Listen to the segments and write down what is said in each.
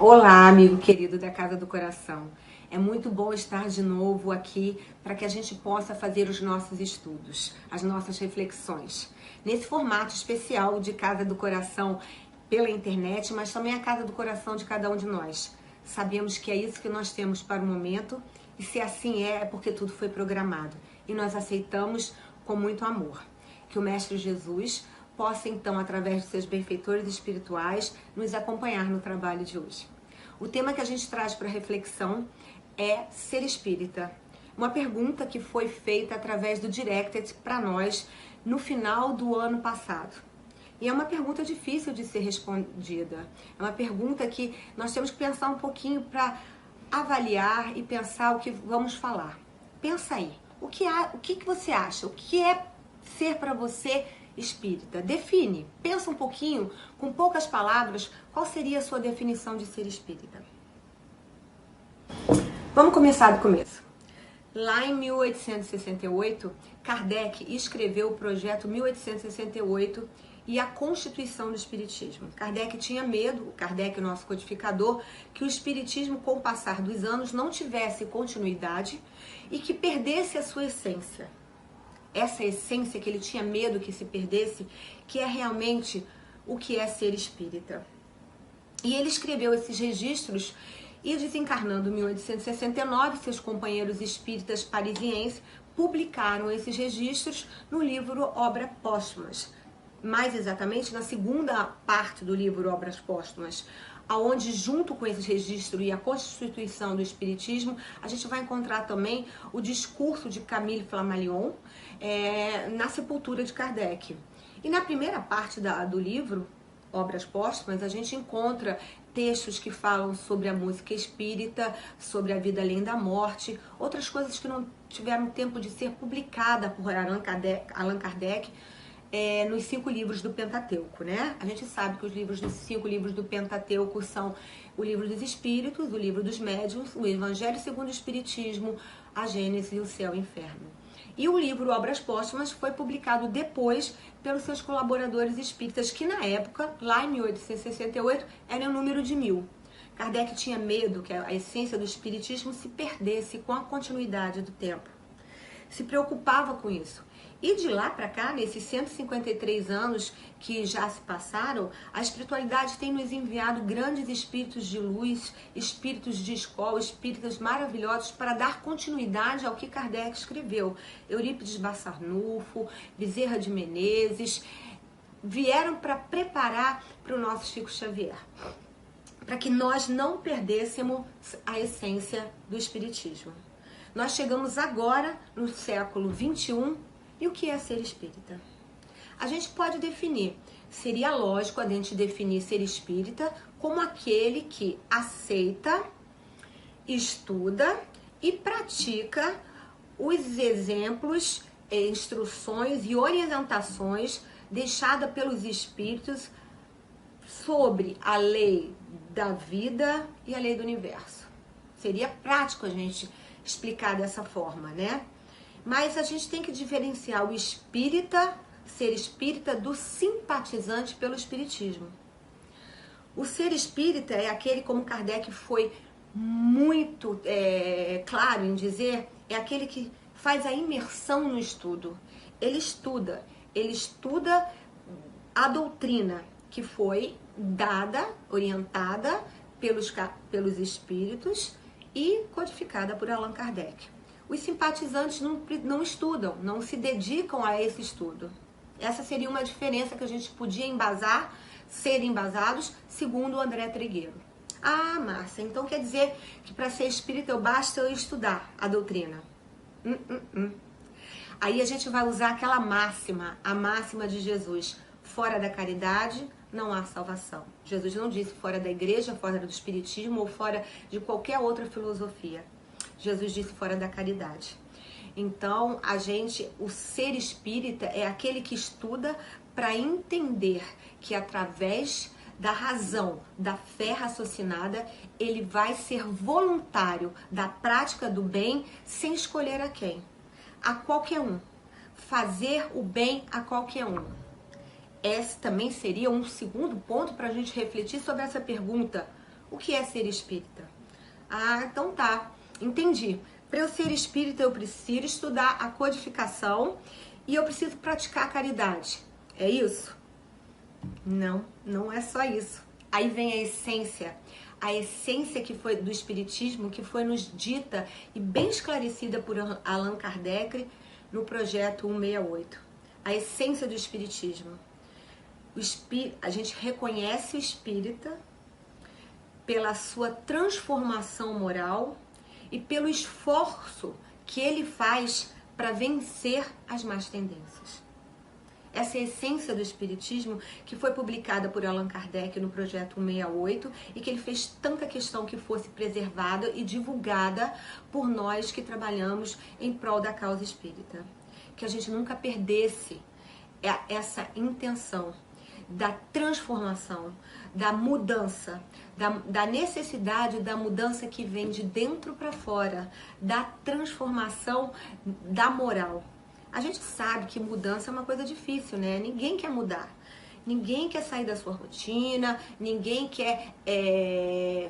Olá, amigo querido da Casa do Coração. É muito bom estar de novo aqui para que a gente possa fazer os nossos estudos, as nossas reflexões. Nesse formato especial de Casa do Coração pela internet, mas também a Casa do Coração de cada um de nós. Sabemos que é isso que nós temos para o momento e se assim é porque tudo foi programado. E nós aceitamos com muito amor. Que o Mestre Jesus possa então, através de seus benfeitores espirituais, nos acompanhar no trabalho de hoje. O tema que a gente traz para reflexão é ser espírita. Uma pergunta que foi feita através do Directed para nós no final do ano passado. E é uma pergunta difícil de ser respondida. É uma pergunta que nós temos que pensar um pouquinho para avaliar e pensar o que vamos falar. Pensa aí, o que você acha? O que é ser para você espírita? Define, pensa um pouquinho, com poucas palavras, qual seria a sua definição de ser espírita? Vamos começar do começo. Lá em 1868, Kardec escreveu o projeto 1868 e a Constituição do Espiritismo. Kardec tinha medo, o Kardec, nosso codificador, que o Espiritismo, com o passar dos anos, não tivesse continuidade e que perdesse a sua essência. Essa essência que ele tinha medo que se perdesse, que é realmente o que é ser espírita. E ele escreveu esses registros e, desencarnando em 1869, seus companheiros espíritas parisienses publicaram esses registros no livro Obras Póstumas. Mais exatamente na segunda parte do livro Obras Póstumas, aonde junto com esse registro e a Constituição do Espiritismo, a gente vai encontrar também o discurso de Camille Flammarion na sepultura de Kardec. E na primeira parte do livro, Obras Póstumas, a gente encontra textos que falam sobre a música espírita, sobre a vida além da morte, outras coisas que não tiveram tempo de ser publicada por Allan Kardec, nos 5 livros do Pentateuco, né? A gente sabe que os 5 livros do Pentateuco são o livro dos Espíritos, o livro dos Médiuns, o Evangelho segundo o Espiritismo, a Gênesis e o Céu e o Inferno. E o livro Obras Póstumas foi publicado depois pelos seus colaboradores espíritas, que na época, lá em 1868, era o número de 1000. Kardec tinha medo que a essência do Espiritismo se perdesse com a continuidade do tempo. Se preocupava com isso. E de lá para cá, nesses 153 anos que já se passaram, a espiritualidade tem nos enviado grandes espíritos de luz, espíritos de escola, espíritos maravilhosos para dar continuidade ao que Kardec escreveu. Eurípides Barçanufo, Bezerra de Menezes, vieram para preparar para o nosso Chico Xavier, para que nós não perdêssemos a essência do espiritismo. Nós chegamos agora no século 21. E o que é ser espírita? A gente pode definir, seria lógico a gente definir ser espírita como aquele que aceita, estuda e pratica os exemplos, instruções e orientações deixadas pelos espíritos sobre a lei da vida e a lei do universo. Seria prático a gente explicar dessa forma, né? Mas a gente tem que diferenciar o espírita, ser espírita, do simpatizante pelo espiritismo. O ser espírita é aquele, como Kardec foi muito claro em dizer, é aquele que faz a imersão no estudo. Ele estuda a doutrina que foi dada, orientada pelos espíritos e codificada por Allan Kardec. Os simpatizantes não estudam, não se dedicam a esse estudo. Essa seria uma diferença que a gente podia embasar, ser embasados, segundo o André Trigueiro. Ah, Márcia, então quer dizer que para ser espírita basta eu estudar a doutrina? Aí a gente vai usar aquela máxima, a máxima de Jesus. Fora da caridade não há salvação. Jesus não disse fora da igreja, fora do espiritismo ou fora de qualquer outra filosofia. Jesus disse fora da caridade. Então, o ser espírita é aquele que estuda para entender que através da razão, da fé raciocinada, ele vai ser voluntário da prática do bem sem escolher a quem. A qualquer um. Fazer o bem a qualquer um. Esse também seria um segundo ponto para a gente refletir sobre essa pergunta. O que é ser espírita? Ah, então tá, entendi. Para eu ser espírita, eu preciso estudar a codificação e eu preciso praticar a caridade. É isso? Não, não é só isso. Aí vem a essência que foi do espiritismo, que foi nos dita e bem esclarecida por Allan Kardec no projeto 168. A essência do espiritismo. A gente reconhece o espírita pela sua transformação moral e pelo esforço que ele faz para vencer as más tendências. Essa é a essência do espiritismo, que foi publicada por Allan Kardec no projeto 168 e que ele fez tanta questão que fosse preservada e divulgada por nós que trabalhamos em prol da causa espírita. Que a gente nunca perdesse essa intenção da transformação, da mudança, da necessidade da mudança que vem de dentro para fora, da transformação da moral. A gente sabe que mudança é uma coisa difícil, né? Ninguém quer mudar. Ninguém quer sair da sua rotina, ninguém quer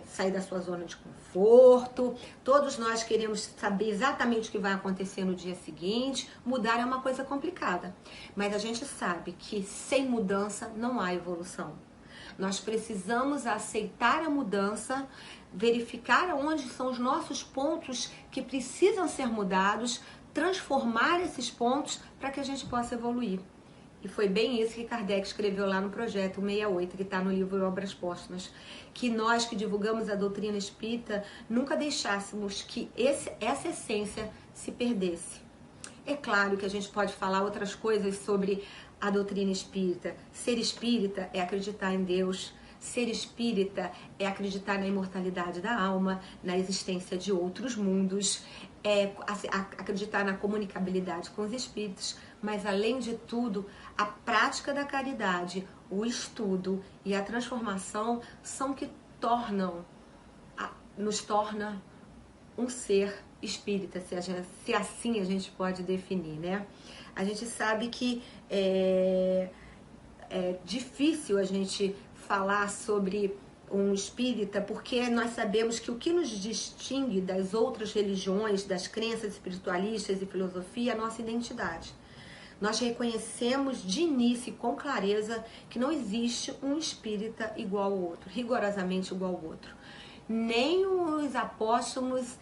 sair da sua zona de conforto. Todos nós queremos saber exatamente o que vai acontecer no dia seguinte. Mudar é uma coisa complicada. Mas a gente sabe que sem mudança não há evolução. Nós precisamos aceitar a mudança, verificar onde são os nossos pontos que precisam ser mudados, transformar esses pontos para que a gente possa evoluir. E foi bem isso que Kardec escreveu lá no projeto 168, que está no livro Obras Póstumas. Que nós que divulgamos a doutrina espírita nunca deixássemos que essa essência se perdesse. É claro que a gente pode falar outras coisas sobre a doutrina espírita. Ser espírita é acreditar em Deus. Ser espírita é acreditar na imortalidade da alma, na existência de outros mundos, é acreditar na comunicabilidade com os espíritos, mas além de tudo, a prática da caridade, o estudo e a transformação são que nos torna um ser espírita, se assim a gente pode definir, né? A gente sabe que é difícil a gente falar sobre um espírita, porque nós sabemos que o que nos distingue das outras religiões, das crenças espiritualistas e filosofia é a nossa identidade. Nós reconhecemos de início e com clareza que não existe um espírita igual ao outro, rigorosamente igual ao outro. Nem os apóstolos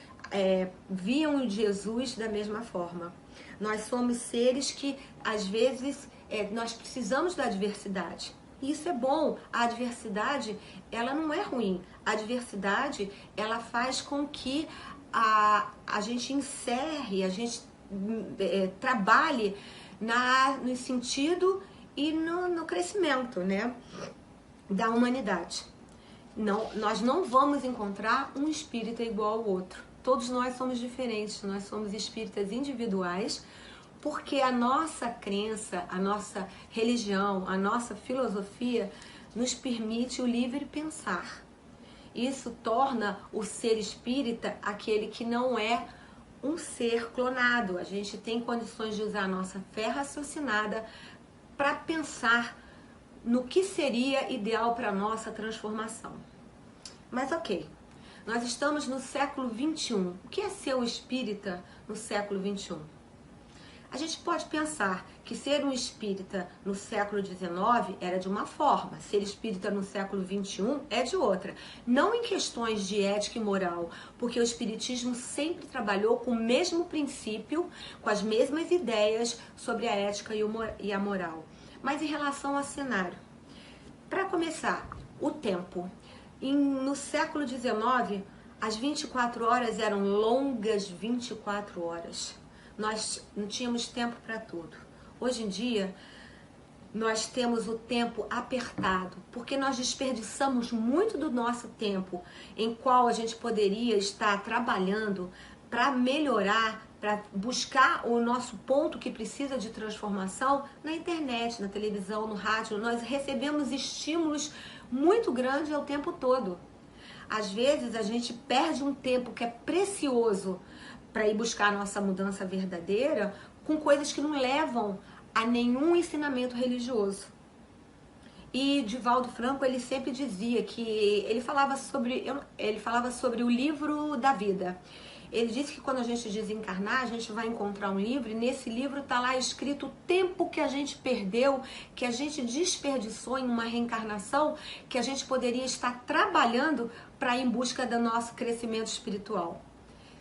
viam Jesus da mesma forma. Nós somos seres que, às vezes, nós precisamos da diversidade. E isso é bom. A adversidade, ela não é ruim. A adversidade, ela faz com que a gente encerre, a gente trabalhe no sentido e no crescimento, né, da humanidade. Não, nós não vamos encontrar um espírita igual ao outro. Todos nós somos diferentes, nós somos espíritas individuais, porque a nossa crença, a nossa religião, a nossa filosofia nos permite o livre pensar. Isso torna o ser espírita aquele que não é um ser clonado. A gente tem condições de usar a nossa fé raciocinada para pensar no que seria ideal para a nossa transformação. Mas ok, nós estamos no século XXI. O que é ser um espírita no século XXI? A gente pode pensar que ser um espírita no século XIX era de uma forma, ser espírita no século XXI é de outra. Não em questões de ética e moral, porque o espiritismo sempre trabalhou com o mesmo princípio, com as mesmas ideias sobre a ética e a moral. Mas em relação ao cenário. Para começar, o tempo. No século XIX, as 24 horas eram longas 24 horas. Nós não tínhamos tempo para tudo. Hoje em dia, nós temos o tempo apertado, porque nós desperdiçamos muito do nosso tempo em qual a gente poderia estar trabalhando para melhorar, para buscar o nosso ponto que precisa de transformação na internet, na televisão, no rádio. Nós recebemos estímulos muito grandes o tempo todo. Às vezes, a gente perde um tempo que é precioso para ir buscar a nossa mudança verdadeira com coisas que não levam a nenhum ensinamento religioso. E Divaldo Franco, ele sempre dizia que ele falava sobre o livro da vida. Ele disse que quando a gente desencarnar, a gente vai encontrar um livro, e nesse livro está lá escrito o tempo que a gente perdeu, que a gente desperdiçou em uma reencarnação, que a gente poderia estar trabalhando para ir em busca do nosso crescimento espiritual.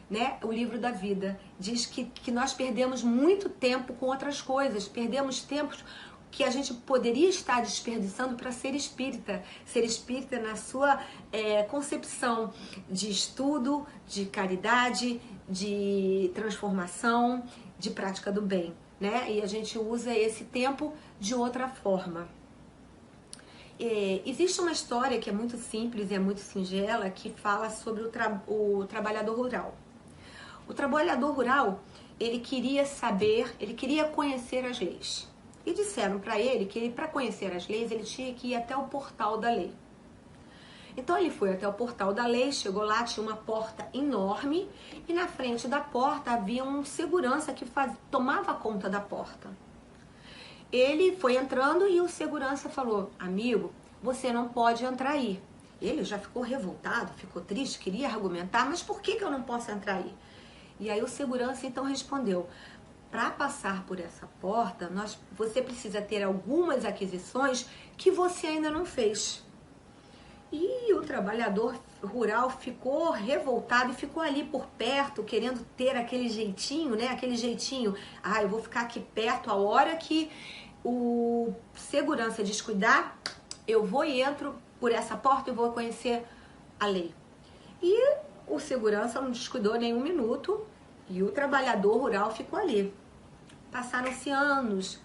Né? O livro da vida diz que nós perdemos muito tempo com outras coisas, perdemos tempos que a gente poderia estar desperdiçando para ser espírita na sua concepção de estudo, de caridade, de transformação, de prática do bem, né? E a gente usa esse tempo de outra forma. Existe uma história que é muito simples e é muito singela, que fala sobre o trabalhador rural. O trabalhador rural, ele queria saber, ele queria conhecer as leis. E disseram para ele que para conhecer as leis, ele tinha que ir até o portal da lei. Então ele foi até o portal da lei, chegou lá, tinha uma porta enorme, e na frente da porta havia um segurança que tomava conta da porta. Ele foi entrando e o segurança falou: amigo, você não pode entrar aí. Ele já ficou revoltado, ficou triste, queria argumentar, mas por que eu não posso entrar aí? E aí o segurança então respondeu: para passar por essa porta, você precisa ter algumas aquisições que você ainda não fez. E o trabalhador rural ficou revoltado e ficou ali por perto, querendo ter aquele jeitinho, né? Aquele jeitinho, eu vou ficar aqui perto, a hora que o segurança descuidar, eu vou e entro por essa porta e vou conhecer a lei. E o segurança não descuidou nem um minuto e o trabalhador rural ficou ali. Passaram-se anos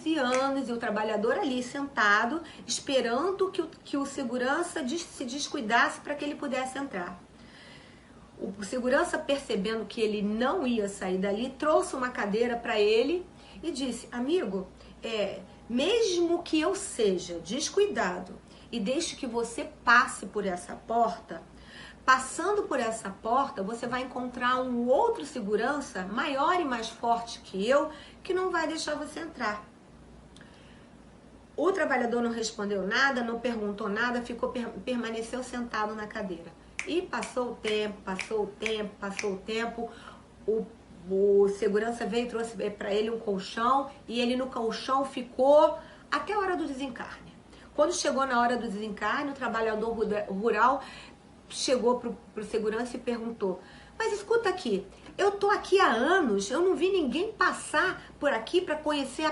e anos, e o trabalhador ali sentado, esperando que o segurança se descuidasse para que ele pudesse entrar. O segurança, percebendo que ele não ia sair dali, trouxe uma cadeira para ele e disse: amigo, mesmo que eu seja descuidado e deixe que você passe por essa porta, passando por essa porta, você vai encontrar um outro segurança maior e mais forte que eu, que não vai deixar você entrar. O trabalhador não respondeu nada, não perguntou nada, permaneceu sentado na cadeira. E passou o tempo, o segurança veio e trouxe para ele um colchão, e ele no colchão ficou até a hora do desencarne. Quando chegou na hora do desencarne, o trabalhador rural chegou pro segurança e perguntou: mas escuta aqui, eu tô aqui há anos, eu não vi ninguém passar por aqui para conhecer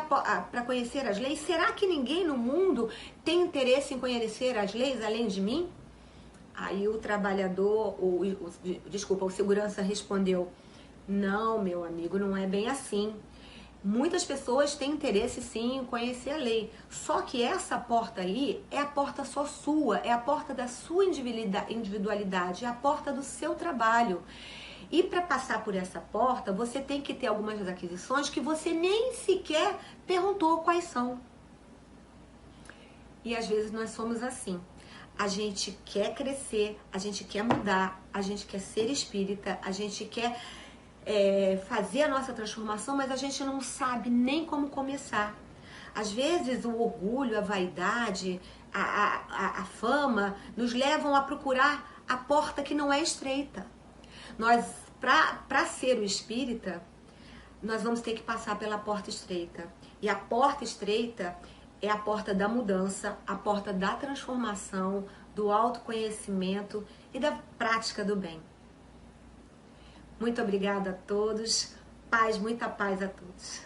as leis. Será que ninguém no mundo tem interesse em conhecer as leis além de mim? Aí o o segurança respondeu: não, meu amigo, não é bem assim. Muitas pessoas têm interesse sim em conhecer a lei, só que essa porta ali é a porta só sua, é a porta da sua individualidade, é a porta do seu trabalho. E para passar por essa porta, você tem que ter algumas aquisições que você nem sequer perguntou quais são. E às vezes nós somos assim. A gente quer crescer, a gente quer mudar, a gente quer ser espírita, a gente quer fazer a nossa transformação, mas a gente não sabe nem como começar. Às vezes o orgulho, a vaidade, a fama nos levam a procurar a porta que não é estreita. Nós, para ser o espírita, nós vamos ter que passar pela porta estreita. E a porta estreita é a porta da mudança, a porta da transformação, do autoconhecimento e da prática do bem. Muito obrigada a todos. Paz, muita paz a todos.